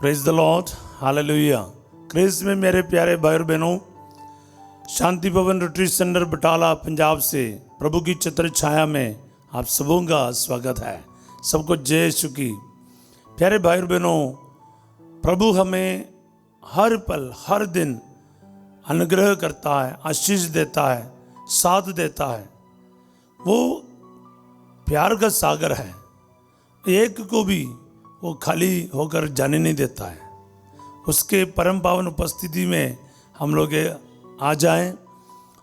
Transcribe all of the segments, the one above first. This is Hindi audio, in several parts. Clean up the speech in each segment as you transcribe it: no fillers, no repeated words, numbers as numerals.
Praise the Lord, hallelujah. Christ में मेरे प्यारे भाई और बहनों, शांति भवन रिट्रीट सेंटर बटाला पंजाब से प्रभु की छत्र छाया में आप सबों का स्वागत है। सबको जय यीशु की। प्यारे भाई और बहनों, प्रभु हमें हर पल हर दिन अनुग्रह करता है, आशीष देता है, साथ देता है। वो प्यार का सागर है, एक को भी वो खाली होकर जाने नहीं देता है। उसके परम पावन उपस्थिति में हम लोग आ जाएं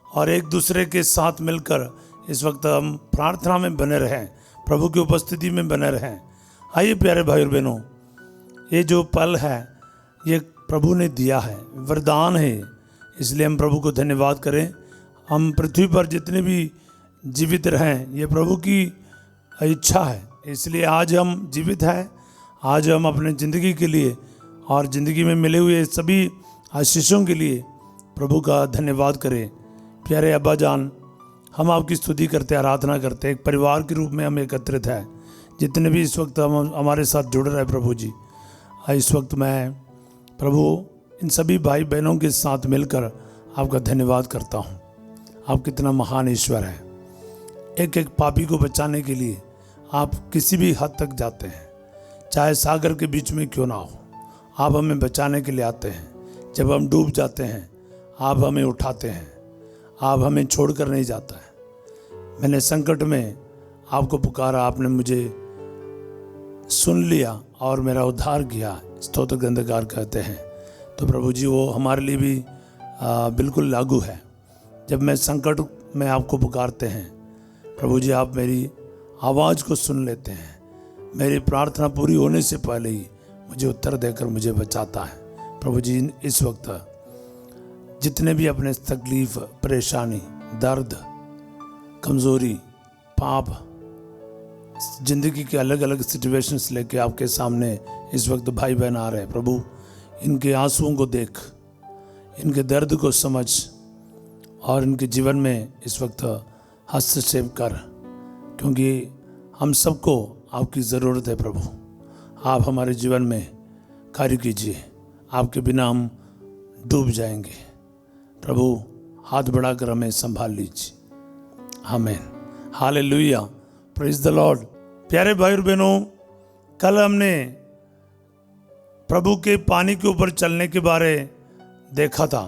और एक दूसरे के साथ मिलकर इस वक्त हम प्रार्थना में बने रहें, प्रभु की उपस्थिति में बने रहें। आइए प्यारे भाई और बहनों, ये जो पल है ये प्रभु ने दिया है, वरदान है, इसलिए हम प्रभु को धन्यवाद करें। हम पृथ्वी पर जितने भी जीवित रहें ये प्रभु की इच्छा है, इसलिए आज हम जीवित हैं। आज हम अपने ज़िंदगी के लिए और ज़िंदगी में मिले हुए सभी आशीषों के लिए प्रभु का धन्यवाद करें। प्यारे अब्बा जान, हम आपकी स्तुति करते, आराधना करते, एक परिवार के रूप में हम एकत्रित हैं। जितने भी इस वक्त हम हमारे साथ जुड़ रहे हैं प्रभु जी, इस वक्त मैं प्रभु इन सभी भाई बहनों के साथ मिलकर आपका धन्यवाद करता हूँ। आप कितना महान ईश्वर है। एक एक पापी को बचाने के लिए आप किसी भी हद तक जाते हैं, चाहे सागर के बीच में क्यों ना हो, आप हमें बचाने के लिए आते हैं। जब हम डूब जाते हैं आप हमें उठाते हैं, आप हमें छोड़कर नहीं जाता है। मैंने संकट में आपको पुकारा, आपने मुझे सुन लिया और मेरा उद्धार किया। स्तोत्र गंधकार कहते हैं। तो प्रभु जी वो हमारे लिए भी बिल्कुल लागू है। जब मैं संकट में आपको पुकारते हैं प्रभु जी, आप मेरी आवाज़ को सुन लेते हैं। मेरी प्रार्थना पूरी होने से पहले ही मुझे उत्तर देकर मुझे बचाता है। प्रभु जी इस वक्त जितने भी अपने तकलीफ, परेशानी, दर्द, कमज़ोरी, पाप, ज़िंदगी के अलग अलग सिचुएशंस लेके आपके सामने इस वक्त भाई बहन आ रहे हैं, प्रभु इनके आंसुओं को देख, इनके दर्द को समझ और इनके जीवन में इस वक्त हस्तक्षेप कर, क्योंकि हम सबको आपकी ज़रूरत है। प्रभु आप हमारे जीवन में कार्य कीजिए, आपके बिना हम डूब जाएंगे। प्रभु हाथ बढ़ाकर हमें संभाल लीजिए। आमीन, हालेलुया, प्रेज द लॉर्ड। प्यारे भाई और बहनों, कल हमने प्रभु के पानी के ऊपर चलने के बारे देखा था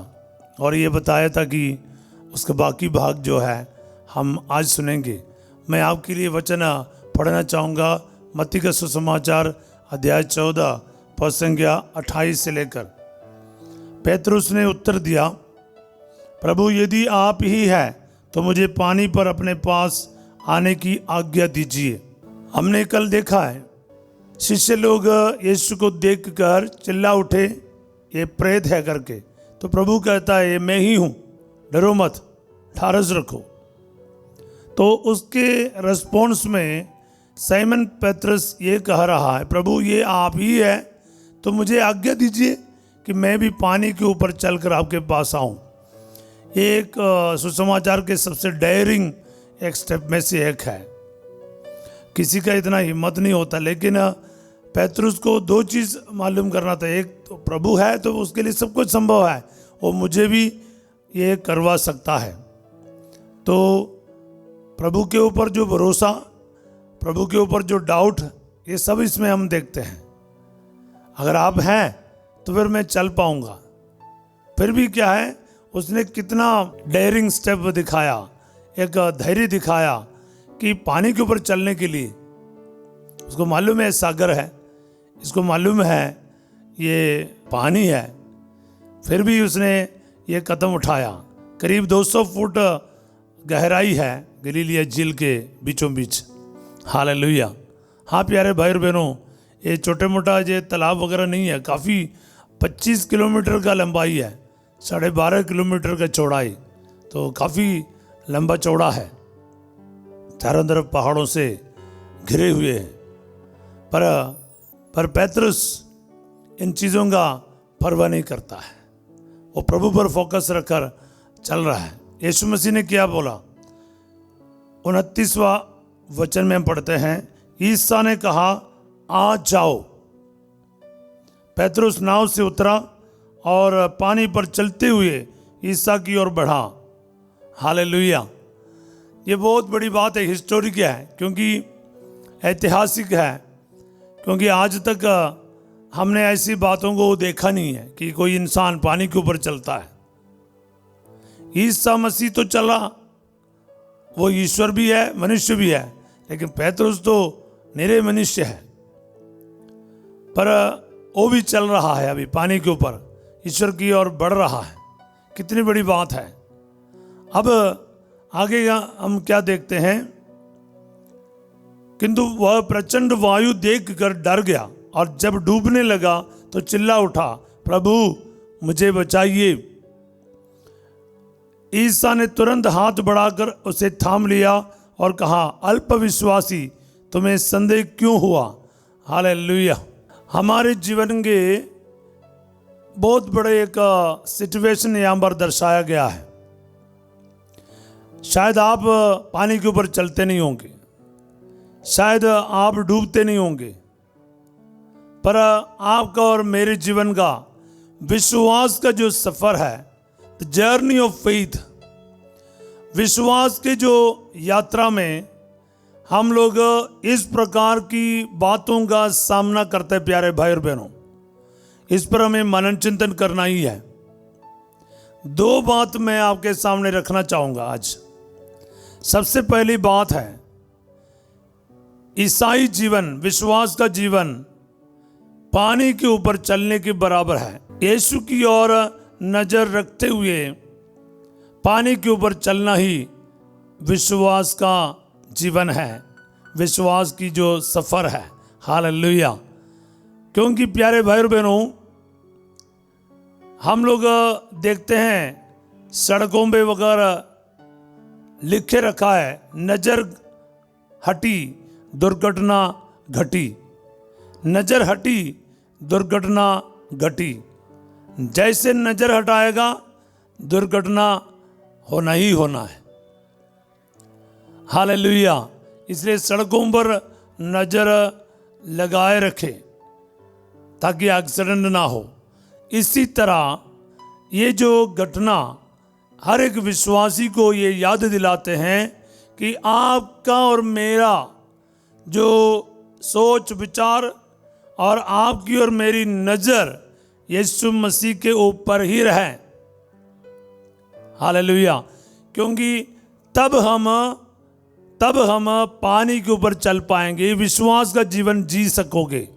और ये बताया था कि उसका बाकी भाग जो है हम आज सुनेंगे। मैं आपके लिए वचन पढ़ना चाहूँगा। मत्ती का सुसमाचार अध्याय 14 पद संख्या 28 से लेकर। पेतरुस ने उत्तर दिया, प्रभु यदि आप ही है तो मुझे पानी पर अपने पास आने की आज्ञा दीजिए। हमने कल देखा है शिष्य लोग यीशु को देखकर चिल्ला उठे, ये प्रेत है करके। तो प्रभु कहता है, ये मैं ही हूँ, डरो मत, ढारस रखो। तो उसके रिस्पॉन्स में साइमन पेत्रस ये कह रहा है, प्रभु ये आप ही है तो मुझे आज्ञा दीजिए कि मैं भी पानी के ऊपर चलकर आपके पास आऊँ। ये एक सुसमाचार के सबसे डेयरिंग एक स्टेप में से एक है। किसी का इतना हिम्मत नहीं होता, लेकिन पेतरुस को दो चीज़ मालूम करना था। एक तो प्रभु है तो उसके लिए सब कुछ संभव है, वो मुझे भी ये करवा सकता है। तो प्रभु के ऊपर जो भरोसा, प्रभु के ऊपर जो डाउट, ये सब इसमें हम देखते हैं। अगर आप हैं तो फिर मैं चल पाऊंगा। फिर भी क्या है, उसने कितना डेयरिंग स्टेप दिखाया, एक धैर्य दिखाया कि पानी के ऊपर चलने के लिए उसको मालूम है सागर है, इसको मालूम है ये पानी है, फिर भी उसने ये कदम उठाया। करीब 200 फुट गहराई है गलीलिया झील के बीचों बीच। हालेलुया। हाँ प्यारे भाई और बहनों, ये छोटे मोटा ये तालाब वगैरह नहीं है, काफ़ी 25 किलोमीटर का लंबाई है, 12.5 किलोमीटर का चौड़ाई, तो काफ़ी लंबा चौड़ा है, चारों तरफ पहाड़ों से घिरे हुए हैं। पर पेतरुस इन चीज़ों का परवाह नहीं करता है, वो प्रभु पर फोकस रखकर चल रहा है। यीशु मसीह ने क्या बोला, 29वां वचन में हम पढ़ते हैं, ईसा ने कहा आ जाओ। पेतरुस नाव से उतरा और पानी पर चलते हुए ईसा की ओर बढ़ा। हालेलुया। ये बहुत बड़ी बात है, हिस्टोरिक है, क्योंकि ऐतिहासिक है, क्योंकि आज तक हमने ऐसी बातों को देखा नहीं है कि कोई इंसान पानी के ऊपर चलता है। ईसा मसीह तो चला, वो ईश्वर भी है मनुष्य भी है, लेकिन पेतरुस तो निरे मनुष्य है, पर वो भी चल रहा है अभी पानी के ऊपर, ईश्वर की ओर बढ़ रहा है। कितनी बड़ी बात है। अब आगे हम क्या देखते हैं, किंतु वह प्रचंड वायु देखकर डर गया और जब डूबने लगा तो चिल्ला उठा, प्रभु मुझे बचाइए। ईसा ने तुरंत हाथ बढ़ाकर उसे थाम लिया और कहा, अल्प विश्वासी, तुम्हें संदेह क्यों हुआ। हालेलुया। हमारे जीवन के बहुत बड़े एक सिचुएशन यहाँ पर दर्शाया गया है। शायद आप पानी के ऊपर चलते नहीं होंगे, शायद आप डूबते नहीं होंगे, पर आपका और मेरे जीवन का विश्वास का जो सफर है, द जर्नी ऑफ फेथ, विश्वास के जो यात्रा में हम लोग इस प्रकार की बातों का सामना करते हैं। प्यारे भाई और बहनों, इस पर हमें मनन चिंतन करना ही है। दो बात मैं आपके सामने रखना चाहूंगा आज। सबसे पहली बात है, ईसाई जीवन, विश्वास का जीवन पानी के ऊपर चलने के बराबर है। यीशु की ओर नजर रखते हुए पानी के ऊपर चलना ही विश्वास का जीवन है, विश्वास की जो सफर है। हालेलुया। क्योंकि प्यारे भाई और बहनों, हम लोग देखते हैं सड़कों पे वगैरह लिखे रखा है, नजर हटी दुर्घटना घटी, नजर हटी दुर्घटना घटी। जैसे नजर हटाएगा दुर्घटना होना ही होना है। हालेलुया। इसलिए सड़कों पर नजर लगाए रखें ताकि एक्सीडेंट ना हो। इसी तरह ये जो घटना हर एक विश्वासी को ये याद दिलाते हैं कि आपका और मेरा जो सोच विचार और आपकी और मेरी नजर यीशु मसीह के ऊपर ही रहे। हालेलुया। क्योंकि तब हम पानी के ऊपर चल पाएंगे, विश्वास का जीवन जी सकोगे।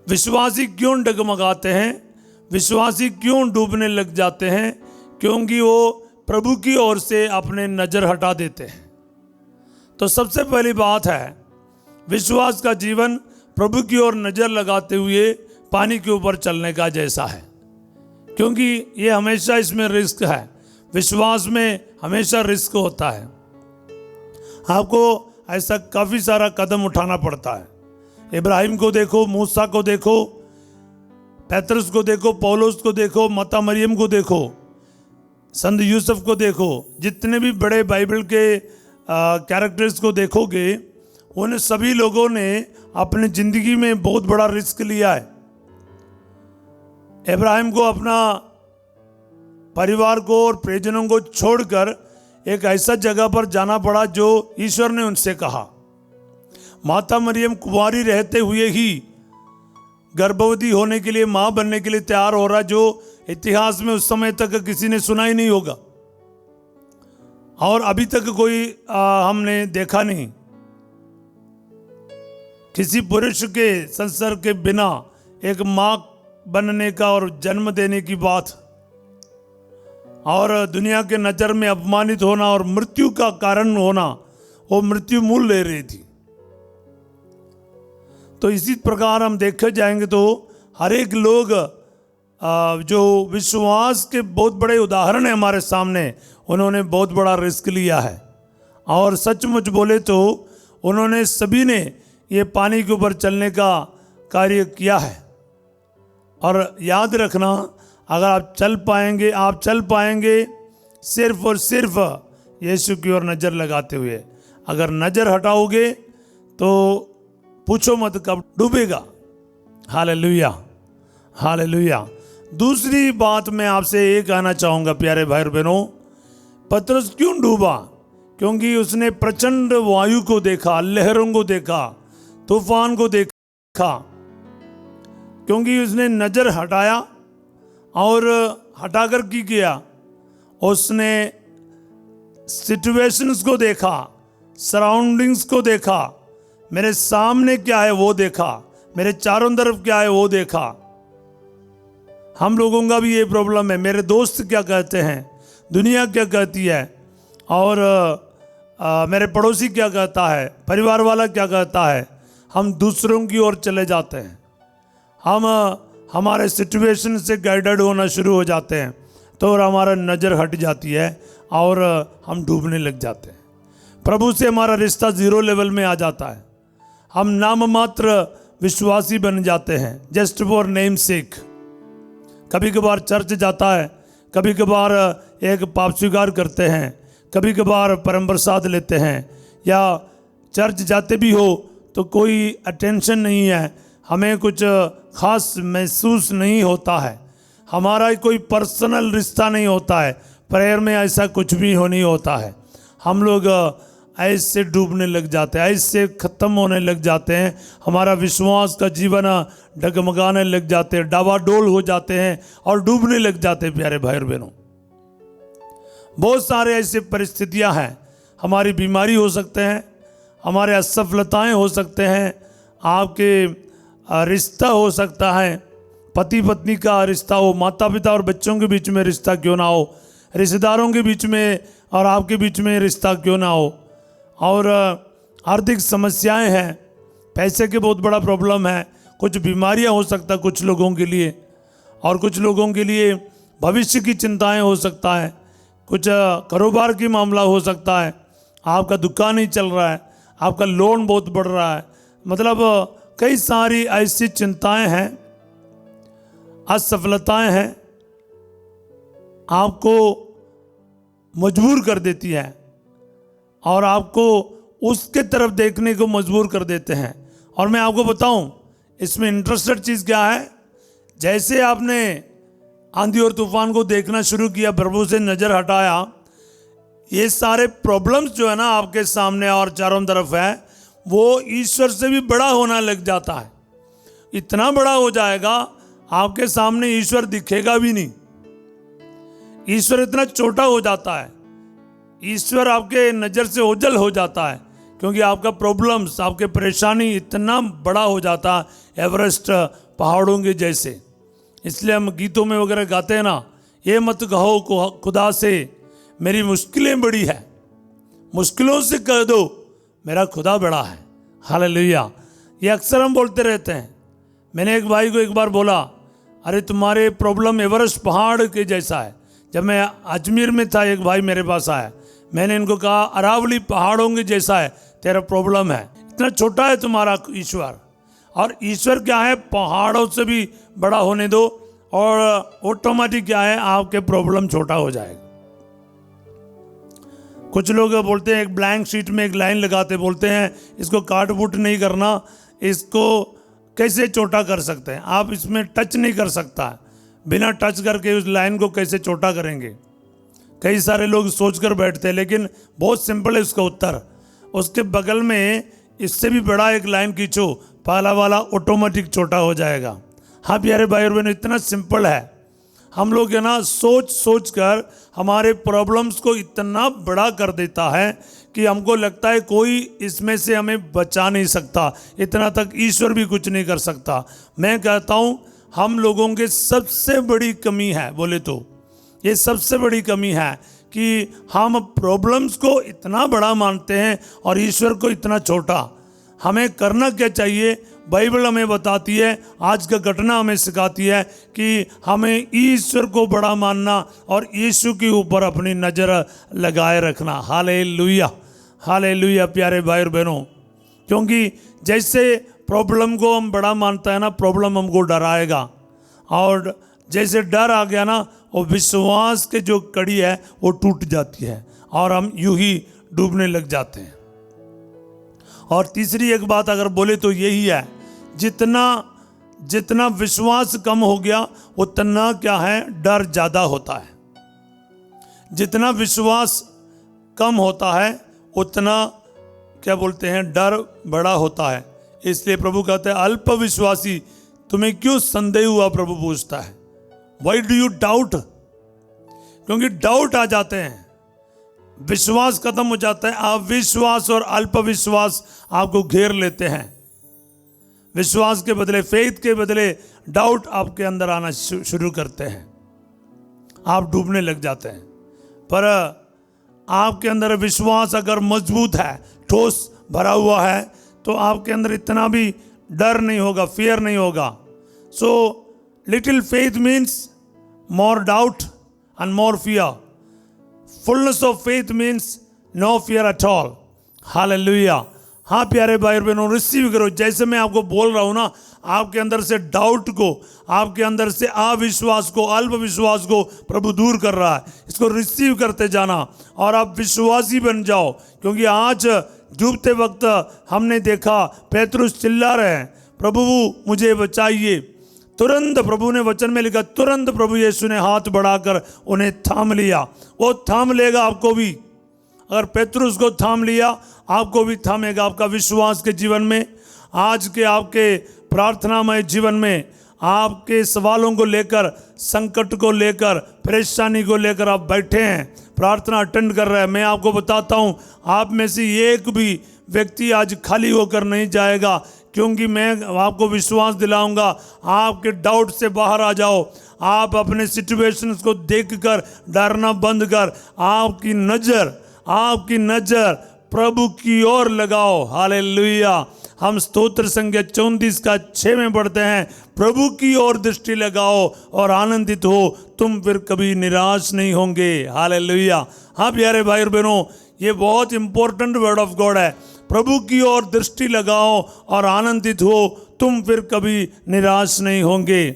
विश्वासी क्यों डगमगाते हैं, विश्वासी क्यों डूबने लग जाते हैं? क्योंकि वो प्रभु की ओर से अपने नजर हटा देते हैं। तो सबसे पहली बात है, विश्वास का जीवन प्रभु की ओर नजर लगाते हुए पानी के ऊपर चलने का जैसा है, क्योंकि ये हमेशा इसमें रिस्क है। विश्वास में हमेशा रिस्क होता है। आपको ऐसा काफी सारा कदम उठाना पड़ता है। इब्राहिम को देखो, मूसा को देखो, पेतरुस को देखो, पौलुस को देखो, माता मरियम को देखो, संत यूसुफ को देखो, जितने भी बड़े बाइबल के कैरेक्टर्स को देखोगे, उन सभी लोगों ने अपनी जिंदगी में बहुत बड़ा रिस्क लिया है। इब्राहिम को अपना परिवार को और परिजनों को छोड़कर एक ऐसा जगह पर जाना पड़ा जो ईश्वर ने उनसे कहा। माता मरियम कुंवारी रहते हुए ही गर्भवती होने के लिए, मां बनने के लिए तैयार हो रहा, जो इतिहास में उस समय तक किसी ने सुना ही नहीं होगा और अभी तक कोई हमने देखा नहीं। किसी पुरुष के संसर्ग के बिना एक मां बनने का और जन्म देने की बात, और दुनिया के नजर में अपमानित होना और मृत्यु का कारण होना, वो मृत्यु मूल ले रही थी। तो इसी प्रकार हम देखे जाएंगे तो हर एक लोग जो विश्वास के बहुत बड़े उदाहरण है हमारे सामने, उन्होंने बहुत बड़ा रिस्क लिया है। और सचमुच बोले तो उन्होंने सभी ने ये पानी के ऊपर चलने का कार्य किया है। और याद रखना, अगर आप चल पाएंगे सिर्फ और सिर्फ यीशु की ओर नज़र लगाते हुए। अगर नज़र हटाओगे तो पूछो मत कब डूबेगा। हालेलुया। हालेलुया। दूसरी बात मैं आपसे ये कहना चाहूँगा प्यारे भाई और बहनों, पतरस क्यों डूबा? क्योंकि उसने प्रचंड वायु को देखा, लहरों को देखा, तूफान को देखा। क्योंकि उसने नजर हटाया और हटाकर की किया, उसने सिचुएशंस को देखा, सराउंडिंग्स को देखा, मेरे सामने क्या है वो देखा, मेरे चारों तरफ क्या है वो देखा। हम लोगों का भी ये प्रॉब्लम है, मेरे दोस्त क्या कहते हैं, दुनिया क्या कहती है, और मेरे पड़ोसी क्या कहता है, परिवार वाला क्या कहता है। हम दूसरों की ओर चले जाते हैं, हम हमारे सिचुएशन से गाइडेड होना शुरू हो जाते हैं, तो और हमारा नज़र हट जाती है और हम डूबने लग जाते हैं। प्रभु से हमारा रिश्ता जीरो लेवल में आ जाता है, हम नाम मात्र विश्वासी बन जाते हैं, जस्ट फॉर नेम सेक। कभी कभार चर्च जाता है, कभी कभार एक पाप स्वीकार करते हैं, कभी कभार परम प्रसाद लेते हैं, या चर्च जाते भी हो तो कोई अटेंशन नहीं है, हमें कुछ खास महसूस नहीं होता है, हमारा कोई पर्सनल रिश्ता नहीं होता है, प्रेयर में ऐसा कुछ भी नहीं होता है। हम लोग ऐसे डूबने लग जाते हैं, ऐसे ख़त्म होने लग जाते हैं, हमारा विश्वास का जीवन डगमगाने लग जाते हैं, डावाडोल हो जाते हैं और डूबने लग जाते हैं। प्यारे भाई और बहनों, बहुत सारे ऐसे परिस्थितियां हैं, हमारी बीमारी हो सकते हैं, हमारे असफलताएं हो सकते हैं, आपके रिश्ता हो सकता है, पति पत्नी का रिश्ता हो, माता पिता और बच्चों के बीच में रिश्ता क्यों ना हो, रिश्तेदारों के बीच में और आपके बीच में रिश्ता क्यों ना हो, और आर्थिक समस्याएं हैं, पैसे के बहुत बड़ा प्रॉब्लम है, कुछ बीमारियां हो सकता कुछ लोगों के लिए, और कुछ लोगों के लिए भविष्य की चिंताएं हो सकता है, कुछ कारोबार की मामला हो सकता है, आपका दुकान नहीं चल रहा है, आपका लोन बहुत बढ़ रहा है, मतलब कई सारी ऐसी चिंताएं हैं, असफलताएं हैं, आपको मजबूर कर देती है और आपको उसके तरफ देखने को मजबूर कर देते हैं। और मैं आपको बताऊं, इसमें इंटरेस्टेड चीज़ क्या है, जैसे आपने आंधी और तूफान को देखना शुरू किया, प्रभु से नज़र हटाया, ये सारे प्रॉब्लम्स जो है ना आपके सामने और चारों तरफ है, वो ईश्वर से भी बड़ा होना लग जाता है। इतना बड़ा हो जाएगा, आपके सामने ईश्वर दिखेगा भी नहीं, ईश्वर इतना छोटा हो जाता है, ईश्वर आपके नज़र से ओझल हो जाता है, क्योंकि आपका प्रॉब्लम्स, आपके परेशानी इतना बड़ा हो जाता है, एवरेस्ट पहाड़ों के जैसे। इसलिए हम गीतों में वगैरह गाते हैं ना, ये मत कहो खुदा से मेरी मुश्किलें बड़ी है, मुश्किलों से कह दो मेरा खुदा बड़ा है। हालेलुया, ये अक्सर हम बोलते रहते हैं। मैंने एक भाई को एक बार बोला, अरे तुम्हारे प्रॉब्लम एवरेस्ट पहाड़ के जैसा है। जब मैं अजमेर में था, एक भाई मेरे पास आया, मैंने इनको कहा अरावली पहाड़ों के जैसा है तेरा प्रॉब्लम है, इतना छोटा है तुम्हारा ईश्वर। और ईश्वर क्या है, पहाड़ों से भी बड़ा होने दो और ऑटोमेटिक क्या है, आपके प्रॉब्लम छोटा हो जाएगा। कुछ लोग बोलते हैं, एक ब्लैंक शीट में एक लाइन लगाते, बोलते हैं इसको काट बूट नहीं करना, इसको कैसे छोटा कर सकते हैं आप, इसमें टच नहीं कर सकता, बिना टच करके उस लाइन को कैसे छोटा करेंगे। कई सारे लोग सोचकर बैठते हैं, लेकिन बहुत सिंपल है उसका उत्तर। उसके बगल में इससे भी बड़ा एक लाइन खींचो, पहला वाला ऑटोमेटिक छोटा हो जाएगा। हाँ प्यारे भाई और बहनों, इतना सिंपल है। हम लोग है ना सोच सोच कर हमारे प्रॉब्लम्स को इतना बड़ा कर देता है कि हमको लगता है कोई इसमें से हमें बचा नहीं सकता, इतना तक ईश्वर भी कुछ नहीं कर सकता। मैं कहता हूँ हम लोगों के सबसे बड़ी कमी है, बोले तो ये सबसे बड़ी कमी है कि हम प्रॉब्लम्स को इतना बड़ा मानते हैं और ईश्वर को इतना छोटा। हमें करना क्या चाहिए, बाइबल हमें बताती है, आज का घटना हमें सिखाती है कि हमें ईश्वर को बड़ा मानना और यीशु के ऊपर अपनी नज़र लगाए रखना। हालेलुया, हालेलुया प्यारे भाई और बहनों, क्योंकि जैसे प्रॉब्लम को हम बड़ा मानता है ना, प्रॉब्लम हमको डराएगा, और जैसे डर आ गया ना, वो विश्वास के जो कड़ी है वो टूट जाती है और हम यूं ही डूबने लग जाते हैं। और तीसरी एक बात अगर बोले तो यही है, जितना जितना विश्वास कम हो गया उतना क्या है, डर ज़्यादा होता है। जितना विश्वास कम होता है उतना क्या बोलते हैं, डर बड़ा होता है। इसलिए प्रभु कहते हैं अल्प विश्वासी तुम्हें क्यों संदेह हुआ, प्रभु पूछता है वाई डू यू डाउट। क्योंकि डाउट आ जाते हैं, विश्वास खत्म हो जाता है, अविश्वास और अल्प विश्वास आपको घेर लेते हैं। विश्वास के बदले, फेथ के बदले डाउट आपके अंदर आना शुरू करते हैं, आप डूबने लग जाते हैं। पर आपके अंदर विश्वास अगर मजबूत है, ठोस भरा हुआ है, तो आपके अंदर इतना भी डर नहीं होगा, फियर नहीं होगा। So little faith means more doubt and more fear. Fullness of faith means no fear at all. Hallelujah. हाँ प्यारे भाई और बहनों, रिसीव करो। जैसे मैं आपको बोल रहा हूँ ना, आपके अंदर से डाउट को, आपके अंदर से अविश्वास को, अल्प विश्वास को प्रभु दूर कर रहा है। इसको रिसीव करते जाना और आप विश्वासी बन जाओ। क्योंकि आज डूबते वक्त हमने देखा पेतरुस चिल्ला रहे हैं, प्रभु मुझे बचाइए। तुरंत प्रभु ने वचन में लिखा, तुरंत प्रभु यीशु ने हाथ बढ़ाकर उन्हें थाम लिया। वो थाम लेगा आपको भी। अगर पेतरुस को थाम लिया, आपको भी थामेगा। आपका विश्वास के जीवन में, आज के आपके प्रार्थनामय जीवन में, आपके सवालों को लेकर, संकट को लेकर, परेशानी को लेकर आप बैठे हैं, प्रार्थना अटेंड कर रहे हैं, मैं आपको बताता हूं, आप में से एक भी व्यक्ति आज खाली होकर नहीं जाएगा। क्योंकि मैं आपको विश्वास दिलाऊंगा, आपके डाउट से बाहर आ जाओ। आप अपने सिचुएशंस को देखकर डरना बंद कर आपकी नजर प्रभु की ओर लगाओ। हालेलुया। हम स्तोत्र संख्या 34 का 6 में पढ़ते हैं, प्रभु की ओर दृष्टि लगाओ और आनंदित हो, तुम फिर कभी निराश नहीं होंगे। हालेलुया। हाँ प्यारे भाई और बहनों, ये बहुत इंपॉर्टेंट वर्ड ऑफ गॉड है। प्रभु की ओर दृष्टि लगाओ और आनंदित हो, तुम फिर कभी निराश नहीं होंगे,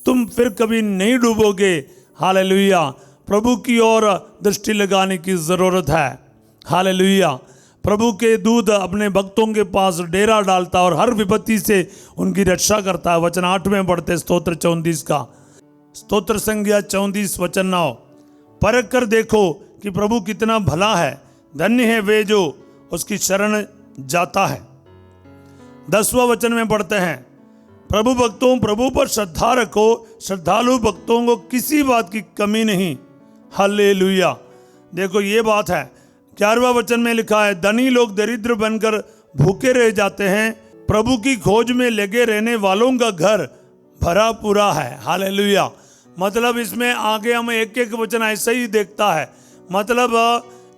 तुम फिर कभी नहीं डूबोगे। हालेलुया। प्रभु की ओर दृष्टि लगाने की जरूरत है। हालेलुया। प्रभु के दूत अपने भक्तों के पास डेरा डालता और हर विपत्ति से उनकी रक्षा करता है। वचन 8 में पढ़ते स्तोत्र 34 का, स्तोत्र संख्या 34 वचन 9। परख कर देखो कि प्रभु कितना भला है, धन्य है वे जो उसकी शरण जाता है। 10वां वचन में पढ़ते हैं, प्रभु पर श्रद्धा रखो, श्रद्धालु भक्तों को किसी बात की कमी नहीं। हालेलुया। देखो ये बात है। 11वां वचन में लिखा है, धनी लोग दरिद्र बनकर भूखे रह जाते हैं, प्रभु की खोज में लगे रहने वालों का घर भरा पूरा है। हालेलुया। मतलब इसमें आगे हमें एक एक वचन ऐसा ही देखता है। मतलब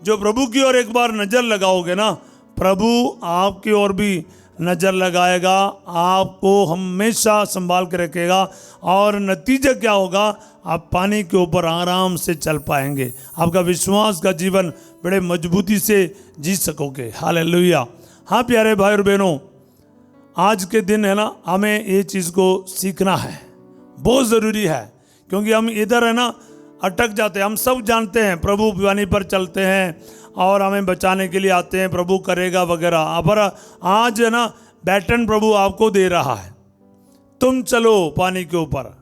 जो प्रभु की ओर एक बार नजर लगाओगे ना, प्रभु आपकी ओर भी नजर लगाएगा, आपको हमेशा संभाल के रखेगा। और नतीजा क्या होगा, आप पानी के ऊपर आराम से चल पाएंगे। आपका विश्वास का जीवन बड़े मजबूती से जी सकोगे। हालेलुया। हाँ प्यारे भाई और बहनों, आज के दिन है ना, हमें ये चीज़ को सीखना है, बहुत ज़रूरी है। क्योंकि हम इधर है ना अटक जाते हैं। हम सब जानते हैं प्रभु वाणी पर चलते हैं और हमें बचाने के लिए आते हैं, प्रभु करेगा वगैरह। पर आज है ना बैटन प्रभु आपको दे रहा है, तुम चलो पानी के ऊपर,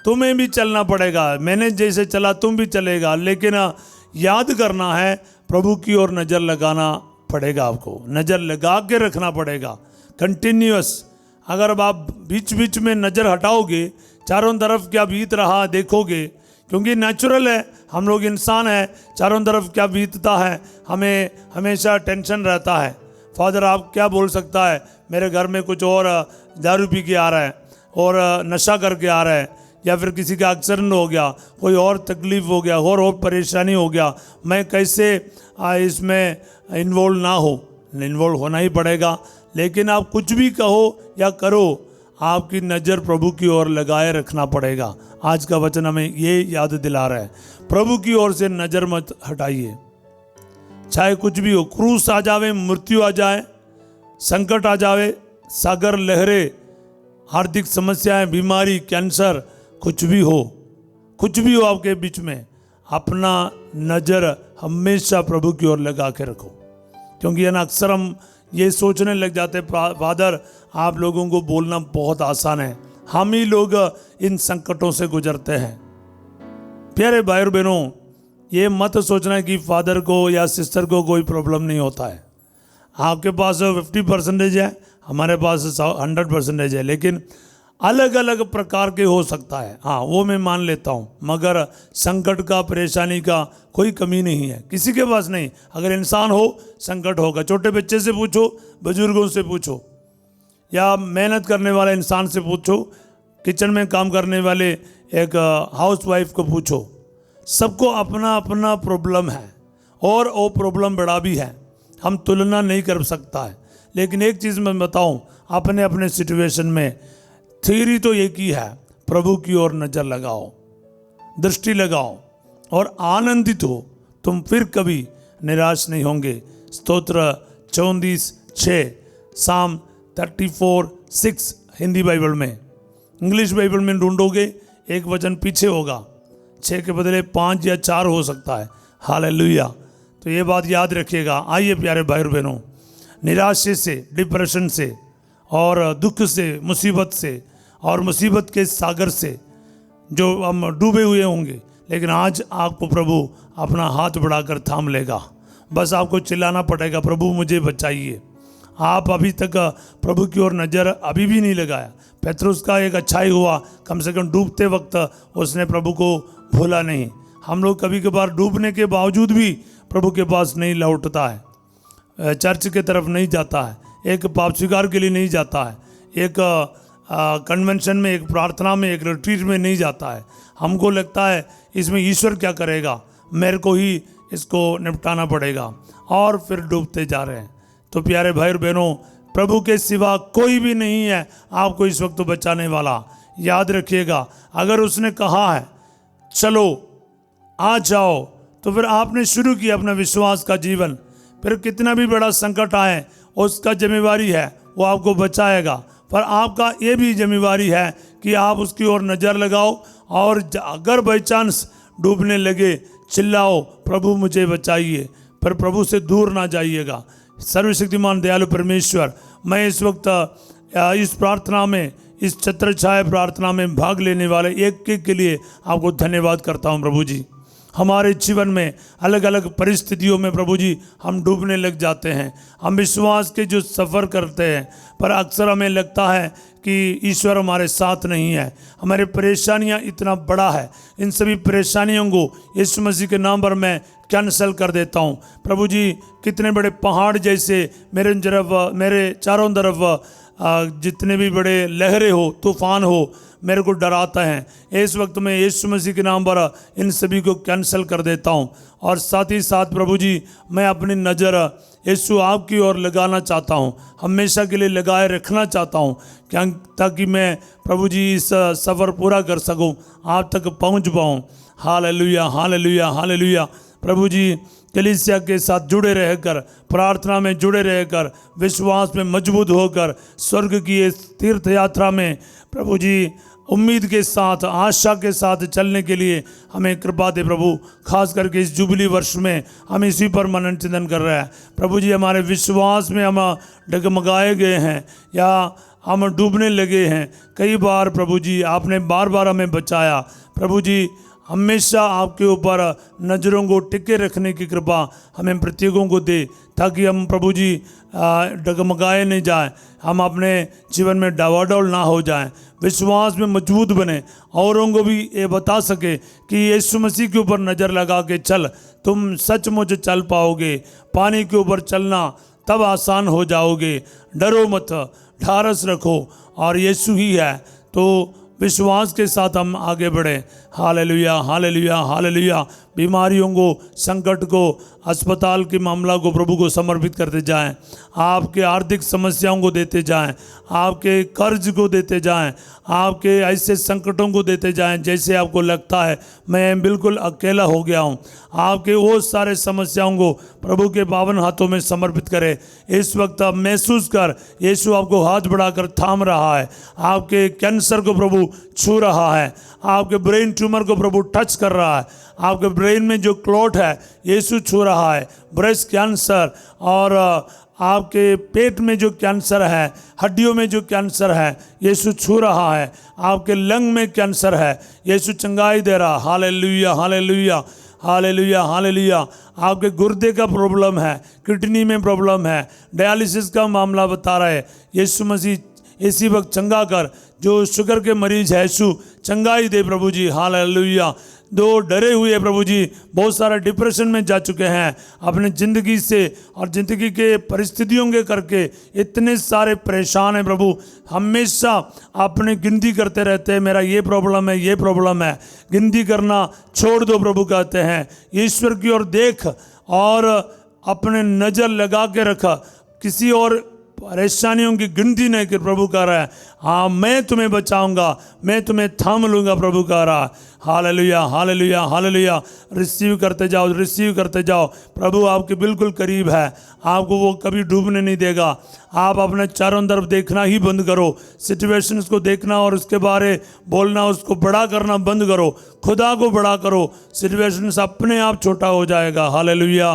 तुम्हें भी चलना पड़ेगा। मैंने जैसे चला तुम भी चलेगा। लेकिन याद करना है, प्रभु की ओर नज़र लगाना पड़ेगा, आपको नज़र लगा के रखना पड़ेगा कंटिन्यूअस। अगर आप बीच बीच में नज़र हटाओगे, चारों तरफ क्या बीत रहा देखोगे, क्योंकि नेचुरल है, हम लोग इंसान हैं, चारों तरफ क्या बीतता है हमें हमेशा टेंशन रहता है। फादर आप क्या बोल सकता है, मेरे घर में कुछ और दारू पी के आ रहा है और नशा करके आ रहा है, या फिर किसी का एक्सीडेंट हो गया, कोई और तकलीफ हो गया, और परेशानी हो गया, मैं कैसे इसमें इन्वॉल्व ना हो। इन्वॉल्व होना ही पड़ेगा। लेकिन आप कुछ भी कहो या करो, आपकी नज़र प्रभु की ओर लगाए रखना पड़ेगा। आज का वचन हमें ये याद दिला रहा है, प्रभु की ओर से नज़र मत हटाइए। चाहे कुछ भी हो, क्रूस आ जावे, मृत्यु आ जाए, संकट आ जावे, सागर लहरे, आर्थिक समस्याएं, बीमारी, कैंसर, कुछ भी हो आपके बीच में, अपना नज़र हमेशा प्रभु की ओर लगा के रखो। क्योंकि है ना, अक्सर हम ये सोचने लग जाते फादर आप लोगों को बोलना बहुत आसान है, हम ही लोग इन संकटों से गुजरते हैं। प्यारे भाई और बहनों, ये मत सोचना कि फादर को या सिस्टर को कोई प्रॉब्लम नहीं होता है। आपके पास 50% है, हमारे पास 100% है, लेकिन अलग अलग प्रकार के हो सकता है। हाँ, वो मैं मान लेता हूँ, मगर संकट का, परेशानी का कोई कमी नहीं है, किसी के पास नहीं। अगर इंसान हो, संकट होगा। छोटे बच्चे से पूछो, बुजुर्गों से पूछो, या मेहनत करने वाले इंसान से पूछो, किचन में काम करने वाले एक हाउस वाइफ को पूछो, सबको अपना अपना प्रॉब्लम है और वो प्रॉब्लम बड़ा भी है, हम तुलना नहीं कर सकता है। लेकिन एक चीज़ मैं बताऊं, अपने अपने सिचुएशन में थ्योरी तो एक ही है, प्रभु की ओर नज़र लगाओ, दृष्टि लगाओ और आनंदित हो, तुम फिर कभी निराश नहीं होंगे। स्तोत्र 34:6, साम 34:6 हिंदी बाइबल में। इंग्लिश बाइबल में ढूंढोगे एक वचन पीछे होगा, 6 के बदले 5 या 4 हो सकता है। हालेलुया। तो ये बात याद रखिएगा। आइए प्यारे भाई और बहनों, निराशे से, डिप्रेशन से और दुख से, मुसीबत से और मुसीबत के सागर से जो हम डूबे हुए होंगे, लेकिन आज आपको प्रभु अपना हाथ बढ़ाकर थाम लेगा। बस आपको चिल्लाना पड़ेगा, प्रभु मुझे बचाइए। आप अभी तक प्रभु की ओर नज़र अभी भी नहीं लगाया। पेत्रुस का एक अच्छा ही हुआ, कम से कम डूबते वक्त उसने प्रभु को भूला नहीं। हम लोग कभी कभार डूबने के बावजूद भी प्रभु के पास नहीं लौटता है, चर्च के तरफ नहीं जाता है, एक पाप स्वीकार के लिए नहीं जाता है, एक कन्वेंशन में, एक प्रार्थना में, एक रिट्रीट में नहीं जाता है। हमको लगता है इसमें ईश्वर क्या करेगा, मेरे को ही इसको निपटाना पड़ेगा, और फिर डूबते जा रहे हैं। तो प्यारे भाई और बहनों, प्रभु के सिवा कोई भी नहीं है आपको इस वक्त बचाने वाला। याद रखिएगा, अगर उसने कहा है चलो आ जाओ, तो फिर आपने शुरू किया अपना विश्वास का जीवन, फिर कितना भी बड़ा संकट आए उसका जिम्मेवारी है, वो आपको बचाएगा। पर आपका ये भी जिम्मेवारी है कि आप उसकी ओर नज़र लगाओ, और अगर बाई चांस डूबने लगे, चिल्लाओ प्रभु मुझे बचाइए, पर प्रभु से दूर ना जाइएगा। सर्वशक्तिमान दयालु परमेश्वर, मैं इस वक्त इस प्रार्थना में, इस छत्र छाया प्रार्थना में भाग लेने वाले एक एक के लिए आपको धन्यवाद करता हूँ। प्रभु जी, हमारे जीवन में अलग अलग परिस्थितियों में प्रभु जी हम डूबने लग जाते हैं, हम विश्वास के जो सफ़र करते हैं, पर अक्सर हमें लगता है कि ईश्वर हमारे साथ नहीं है, हमारे परेशानियां इतना बड़ा है। इन सभी परेशानियों को यीशु मसीह के नाम पर मैं कैंसल कर देता हूं। प्रभु जी, कितने बड़े पहाड़ जैसे मेरे चारों तरफ जितने भी बड़े लहरें हो, तूफान हो, मेरे को डराता है। इस वक्त मैं यीशु मसीह के नाम पर इन सभी को कैंसल कर देता हूं, और साथ ही साथ प्रभु जी, मैं अपनी नज़र यीशु आपकी ओर लगाना चाहता हूं, हमेशा के लिए लगाए रखना चाहता हूं, क्या ताकि मैं प्रभु जी इस सफ़र पूरा कर सकूं, आप तक पहुंच पाऊं। Hallelujah, hallelujah, hallelujah. प्रभु जी, कलीसिया के साथ जुड़े रहकर, प्रार्थना में जुड़े रहकर, विश्वास में मजबूत होकर, स्वर्ग की इस तीर्थ यात्रा में प्रभु जी उम्मीद के साथ, आशा के साथ चलने के लिए हमें कृपा दे प्रभु। खास करके इस जुबली वर्ष में हम इसी पर मनन चिंतन कर रहे हैं। प्रभु जी, हमारे विश्वास में हम डगमगाए गए हैं या हम डूबने लगे हैं कई बार। प्रभु जी, आपने बार बार हमें बचाया। प्रभु जी, हमेशा आपके ऊपर नज़रों को टिके रखने की कृपा हमें प्रत्येकों को दे, ताकि हम प्रभु जी डगमगाए नहीं जाएं, हम अपने जीवन में डावाडोल ना हो जाएं, विश्वास में मजबूत बने, औरों को भी ये बता सके कि यीशु मसीह के ऊपर नज़र लगा के चल, तुम सचमुच चल पाओगे। पानी के ऊपर चलना तब आसान हो जाओगे। डरो मत, ढारस रखो, और यीशु ही है। तो विश्वास के साथ हम आगे बढ़े। Hallelujah, hallelujah, hallelujah. बीमारियों को, संकट को, अस्पताल के मामला को प्रभु को समर्पित करते जाएं, आपके आर्थिक समस्याओं को देते जाएं, आपके कर्ज को देते जाएं, आपके ऐसे संकटों को देते जाएं जैसे आपको लगता है मैं बिल्कुल अकेला हो गया हूं। आपके वो सारे समस्याओं को प्रभु के पावन हाथों में समर्पित करें। इस वक्त आप महसूस कर, यीशु आपको हाथ बढ़ाकर थाम रहा है, आपके कैंसर को प्रभु छू रहा है, आपके ब्रेन ट्यूमर को प्रभु टच कर रहा है, आपके ब्रेन में जो क्लॉट है यीशु छू रहा है, ब्रेस्ट कैंसर और आपके पेट में जो कैंसर है, हड्डियों में जो कैंसर है, यीशु छू रहा है। आपके लंग में कैंसर है, यीशु चंगाई दे रहा। Hallelujah, hallelujah, hallelujah, hallelujah. आपके गुर्दे का प्रॉब्लम है, किडनी में प्रॉब्लम है, डायलिसिस का मामला बता रहा है, यीशु मसीह इसी वक्त चंगा कर। जो शुगर के मरीज है, यीशु चंगाई दे प्रभु जी। हालेलुया। दो डरे हुए प्रभु जी, बहुत सारा डिप्रेशन में जा चुके हैं अपने ज़िंदगी से और ज़िंदगी के परिस्थितियों के करके इतने सारे परेशान हैं प्रभु। हमेशा अपने गिनती करते रहते हैं, मेरा ये प्रॉब्लम है, ये प्रॉब्लम है। गिनती करना छोड़ दो प्रभु कहते हैं, ईश्वर की ओर देख और अपने नज़र लगा के रखा, किसी और परेशानियों की गिनती नहीं कर। प्रभु कह रहा है, हाँ मैं तुम्हें बचाऊंगा, मैं तुम्हें थाम लूंगा। प्रभु कह रहा है। Hallelujah, hallelujah, hallelujah. रिसीव करते जाओ, रिसीव करते जाओ। प्रभु आपके बिल्कुल करीब है, आपको वो कभी डूबने नहीं देगा। आप अपने चारों तरफ देखना ही बंद करो, सिचुएशंस को देखना और उसके बारे बोलना, उसको बड़ा करना बंद करो। खुदा को बड़ा करो, सिचुएशंस अपने आप छोटा हो जाएगा। Hallelujah,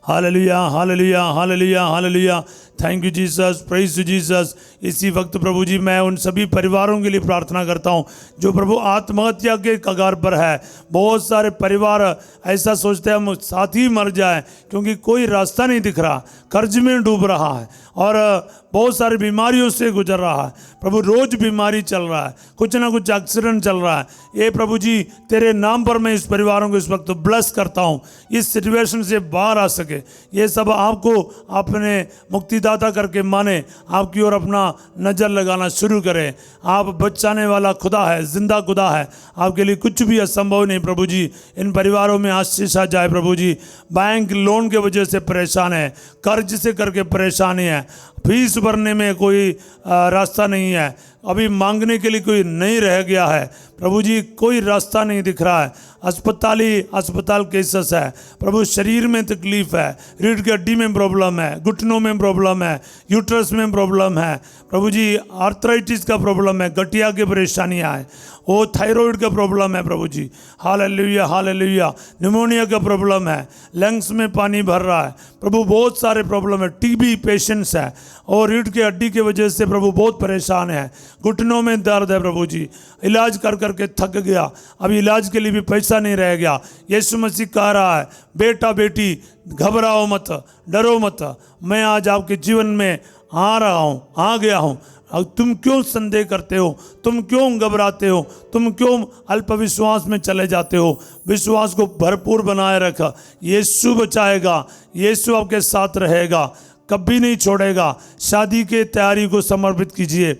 hallelujah, hallelujah, hallelujah, hallelujah. Thank you Jesus, praise to Jesus. इसी वक्त प्रभु जी मैं उन सभी परिवारों के लिए प्रार्थना करता हूं जो प्रभु आत्महत्या के कगार पर है। बहुत सारे परिवार ऐसा सोचते हैं हम साथ ही मर जाए, क्योंकि कोई रास्ता नहीं दिख रहा, कर्ज में डूब रहा है और बहुत सारी बीमारियों से गुजर रहा है। प्रभु रोज बीमारी चल रहा है, कुछ ना कुछ एक्सीडेंट चल रहा है। ये प्रभु जी तेरे नाम पर मैं इस परिवारों को इस वक्त ब्लेस करता हूँ, इस सिचुएशन से बाहर आ सके। ये सब आपको अपने मुक्तिदाता करके माने, आपकी ओर अपना नज़र लगाना शुरू करें। आप बचाने वाला खुदा है, जिंदा खुदा है, आपके लिए कुछ भी असंभव नहीं। प्रभु जी इन परिवारों में आशीष आ जाए। प्रभु जी बैंक लोन के वजह से परेशान है, कर्ज से करके परेशानी है, फीस भरने में कोई रास्ता नहीं है, अभी मांगने के लिए कोई नहीं रह गया है। प्रभु जी कोई रास्ता नहीं दिख रहा है, अस्पताल केसेस है। प्रभु शरीर में तकलीफ है, रीढ़ की हड्डी में प्रॉब्लम है, घुटनों में प्रॉब्लम है, यूट्रस में प्रॉब्लम है। प्रभु जी आर्थराइटिस का प्रॉब्लम है, गठिया की परेशानियाँ हैं, वो थायराइड का प्रॉब्लम है प्रभु जी। Hallelujah, hallelujah. निमोनिया का प्रॉब्लम है, लंग्स में पानी भर रहा है प्रभु, बहुत सारे प्रॉब्लम है। टीबी पेशेंट्स है और रीढ़ की हड्डी की वजह से प्रभु बहुत परेशान है, घुटनों में दर्द है प्रभु जी, इलाज कर करके थक गया, अभी इलाज के लिए भी पैसा नहीं रह गया। यीशु मसीह कह रहा है, बेटा बेटी घबराओ मत, डरो मत, मैं आज आपके जीवन में आ रहा हूँ, आ गया हूँ। अब तुम क्यों संदेह करते हो, तुम क्यों घबराते हो, तुम क्यों अल्प विश्वास में चले जाते हो? विश्वास को भरपूर बनाए रखा, यीशु बचाएगा, यीशु आपके साथ रहेगा, कभी नहीं छोड़ेगा। शादी के तैयारी को समर्पित कीजिए,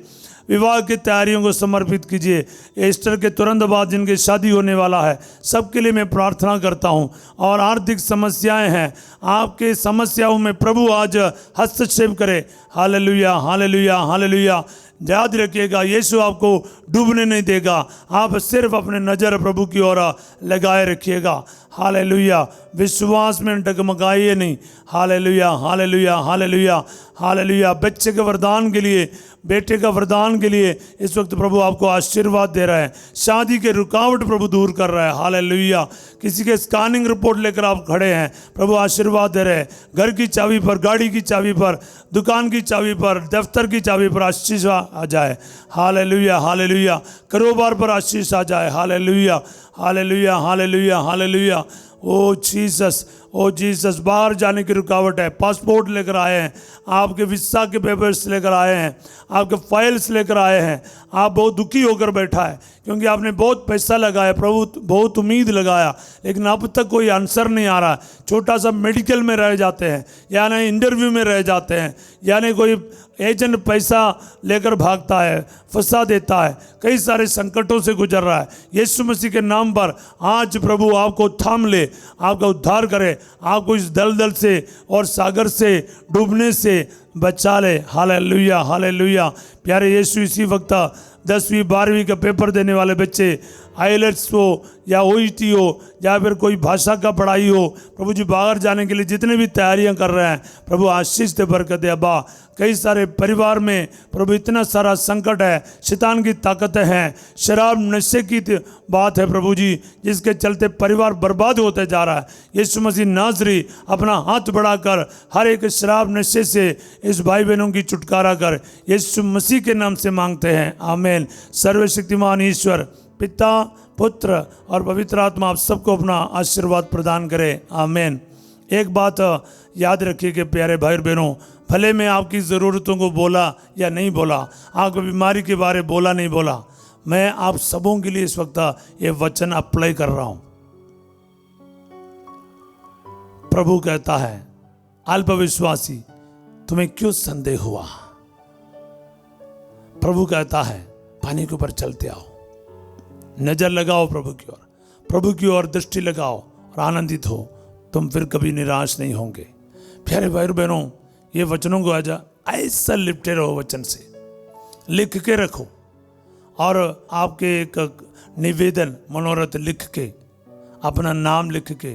विवाह की तैयारियों को समर्पित कीजिए। ईस्टर के तुरंत बाद जिनकी शादी होने वाला है सबके लिए मैं प्रार्थना करता हूं। और आर्थिक समस्याएं हैं, आपके समस्याओं में प्रभु आज हस्तक्षेप करे। Hallelujah, hallelujah, hallelujah. याद रखिएगा, यीशु आपको डूबने नहीं देगा, आप सिर्फ अपने नज़र प्रभु की ओर लगाए रखिएगा। हालेलुया, विश्वास में डगमगाइए नहीं। Hallelujah, hallelujah, hallelujah, hallelujah. बच्चे के वरदान के लिए, बेटे का वरदान के लिए इस वक्त प्रभु आपको आशीर्वाद दे रहा है। शादी के रुकावट प्रभु दूर कर रहा है। हालेलुया। किसी के स्कैनिंग रिपोर्ट लेकर आप खड़े हैं, प्रभु आशीर्वाद दे रहे हैं। घर की चाबी पर, गाड़ी की चाबी पर, दुकान की चाबी पर, दफ्तर की चाबी पर आशीष आ जाए। Hallelujah, hallelujah. कारोबार पर आशीष आ जाए। Hallelujah, hallelujah, hallelujah, hallelujah. O Jesus, O Jesus. बाहर जाने की रुकावट है, पासपोर्ट लेकर आए हैं, आपके वीसा के पेपर्स लेकर आए हैं, आपके फाइल्स लेकर आए हैं, आप बहुत दुखी होकर बैठा है क्योंकि आपने बहुत पैसा लगाया प्रभु, बहुत उम्मीद लगाया, लेकिन अब तक कोई आंसर नहीं आ रहा। छोटा सा मेडिकल में रह जाते हैं, यानी इंटरव्यू में रह जाते हैं, यानी कोई एजेंट पैसा लेकर भागता है, फंसा देता है, कई सारे संकटों से गुजर रहा है। यीशु मसीह के नाम पर आज प्रभु आपको थाम ले, आपका उद्धार करे, आपको इस दलदल से और सागर से डूबने से बचा ले। Hallelujah, hallelujah. प्यारे यीशु, इसी वक्त 10वीं 12वीं का पेपर देने वाले बच्चे आईएलटीएस हो या ओईटी हो या फिर कोई भाषा का पढ़ाई हो, प्रभु जी बाहर जाने के लिए जितने भी तैयारियां कर रहे हैं, प्रभु आशीष दे, बरकत दे अब्बा। कई सारे परिवार में प्रभु इतना सारा संकट है, शैतान की ताकतें हैं, शराब नशे की बात है प्रभु जी, जिसके चलते परिवार बर्बाद होते जा रहा है। यीशु मसीह नाज़री अपना हाथ बढ़ाकर हर एक शराब नशे से इस भाई बहनों की छुटकारा कर, यीशु मसीह के नाम से मांगते हैं, आमीन। सर्वशक्तिमान ईश्वर पिता, पुत्र और पवित्र आत्मा आप सबको अपना आशीर्वाद प्रदान करे, आमीन। एक बात याद रखिए कि प्यारे भाई बहनों, भले मैं आपकी ज़रूरतों को बोला या नहीं बोला, आपकी बीमारी के बारे बोला नहीं बोला, मैं आप सबों के लिए इस वक्त ये वचन अप्लाई कर रहा हूं। प्रभु कहता है, अल्पविश्वासी तुम्हें क्यों संदेह हुआ। प्रभु कहता है, पानी के ऊपर चलते आओ, नजर लगाओ प्रभु की ओर, प्रभु की ओर दृष्टि लगाओ और आनंदित हो, तुम फिर कभी निराश नहीं होंगे। प्यारे भाई बहनों, ये वचनों को आजा ऐसा लिपटे रहो, वचन से लिख के रखो और आपके एक निवेदन मनोरथ लिख के, अपना नाम लिख के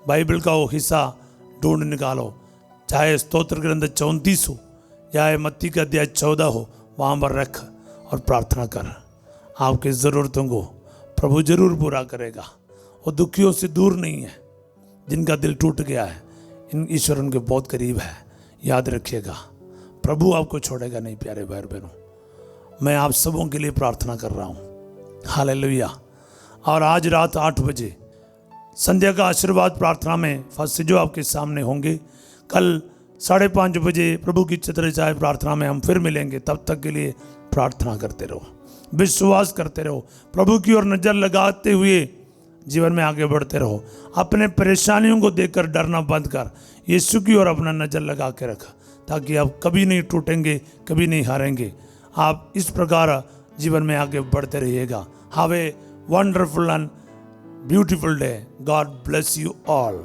बाइबल का वो हिस्सा ढूंढ निकालो, चाहे स्तोत्र ग्रंथ 34 हो या मत्ती का अध्याय 14 हो, वहाँ पर रख और प्रार्थना कर। आपकी ज़रूरतों को प्रभु जरूर पूरा करेगा। वो दुखियों से दूर नहीं है, जिनका दिल टूट गया है, इन ईश्वर उनके बहुत करीब है। याद रखिएगा, प्रभु आपको छोड़ेगा नहीं। प्यारे भाई बहनों, मैं आप सबों के लिए प्रार्थना कर रहा हूँ, हालेलुया। और आज रात 8 बजे संध्या का आशीर्वाद प्रार्थना में फर्स्ट जो आपके सामने होंगे। कल 5:30 बजे प्रभु की छत्र छाया प्रार्थना में हम फिर मिलेंगे। तब तक के लिए प्रार्थना करते रहो, विश्वास करते रहो, प्रभु की ओर नज़र लगाते हुए जीवन में आगे बढ़ते रहो। अपने परेशानियों को देखकर डरना बंद कर, यीशु की ओर अपना नज़र लगा के रख, ताकि आप कभी नहीं टूटेंगे, कभी नहीं हारेंगे। आप इस प्रकार जीवन में आगे बढ़ते रहिएगा। Have a wonderful and beautiful day. God bless you all.